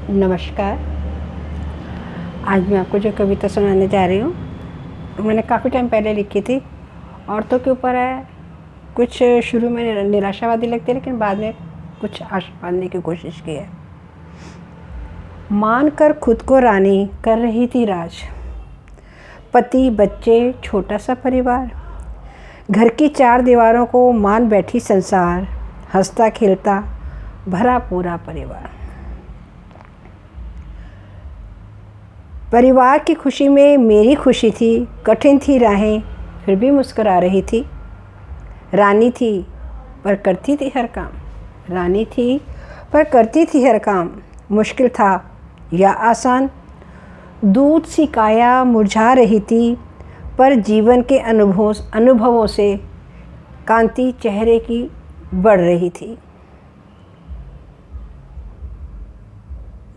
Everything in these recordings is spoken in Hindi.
नमस्कार। आज मैं आपको जो कविता सुनाने जा रही हूँ मैंने काफ़ी टाइम पहले लिखी थी। औरतों के ऊपर है। कुछ शुरू में निराशावादी लगती है लेकिन बाद में कुछ आशा पालने की कोशिश की है। मान कर खुद को रानी कर रही थी राज, पति बच्चे छोटा सा परिवार, घर की चार दीवारों को मान बैठी संसार, हंसता खेलता भरा पूरा परिवार। परिवार की खुशी में मेरी खुशी थी, कठिन थी राहें फिर भी मुस्कुरा रही थी। रानी थी पर करती थी हर काम, रानी थी पर करती थी हर काम। मुश्किल था या आसान, दूध सी काया मुरझा रही थी, पर जीवन के अनुभवों से कांति चेहरे की बढ़ रही थी।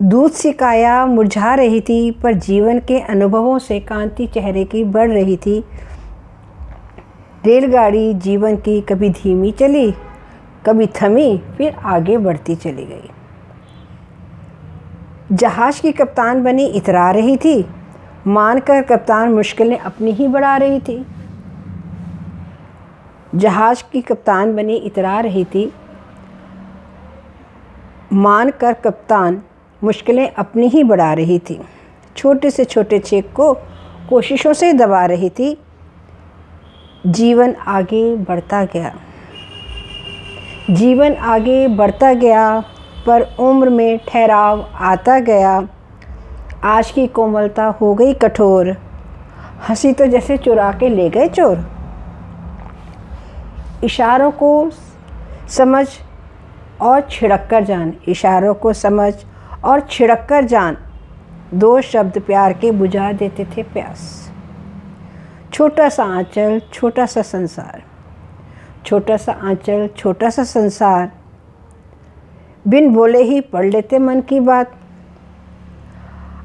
दूध सी काया मुरझा रही थी, पर जीवन के अनुभवों से कांति चेहरे की बढ़ रही थी। रेलगाड़ी जीवन की कभी धीमी चली, कभी थमी, फिर आगे बढ़ती चली गई। जहाज की कप्तान बनी इतरा रही थी, मानकर कप्तान मुश्किलें अपनी ही बढ़ा रही थी। जहाज की कप्तान बनी इतरा रही थी, मानकर कप्तान मुश्किलें अपनी ही बढ़ा रही थी। छोटे से छोटे छेद को कोशिशों से दबा रही थी। जीवन आगे बढ़ता गया, जीवन आगे बढ़ता गया, पर उम्र में ठहराव आता गया। आज की कोमलता हो गई कठोर, हंसी तो जैसे चुरा के ले गए चोर। इशारों को समझ और छिड़क कर जान, इशारों को समझ और छिड़क कर जान, दो शब्द प्यार के बुझा देते थे प्यास। छोटा सा आंचल छोटा सा संसार, छोटा सा आंचल छोटा सा संसार, बिन बोले ही पढ़ लेते मन की बात।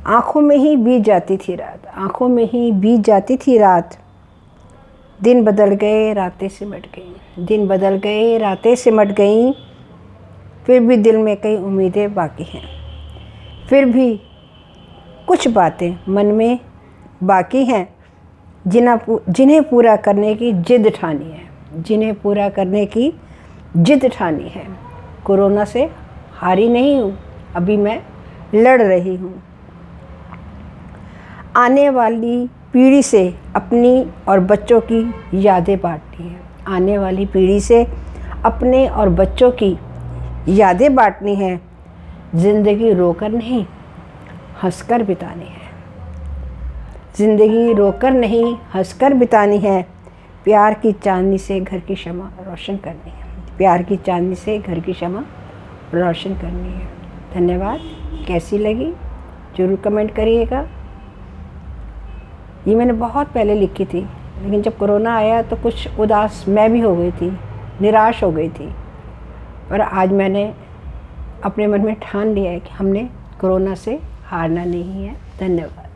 आँखों में ही बीत जाती थी रात, आँखों में ही बीत जाती थी रात। दिन बदल गए रातें सिमट गईं, दिन बदल गए रातें सिमट गईं, फिर भी दिल में कई उम्मीदें बाकी हैं। फिर भी कुछ बातें मन में बाकी हैं, जिन्हें पूरा करने की जिद ठानी है, जिन्हें पूरा करने की जिद ठानी है। कोरोना से हारी नहीं हूँ, अभी मैं लड़ रही हूँ। आने वाली पीढ़ी से अपनी और बच्चों की यादें बांटनी है, आने वाली पीढ़ी से अपने और बच्चों की यादें बांटनी है। ज़िंदगी रोकर नहीं हंसकर बितानी है, ज़िंदगी रोकर नहीं हंसकर बितानी है। प्यार की चांदनी से घर की शमा रोशन करनी है, प्यार की चांदनी से घर की शमा रोशन करनी है। धन्यवाद। कैसी लगी ज़रूर कमेंट करिएगा। ये मैंने बहुत पहले लिखी थी, लेकिन जब कोरोना आया तो कुछ उदास मैं भी हो गई थी, निराश हो गई थी। पर आज मैंने अपने मन में ठान लिया है कि हमने कोरोना से हारना नहीं है। धन्यवाद।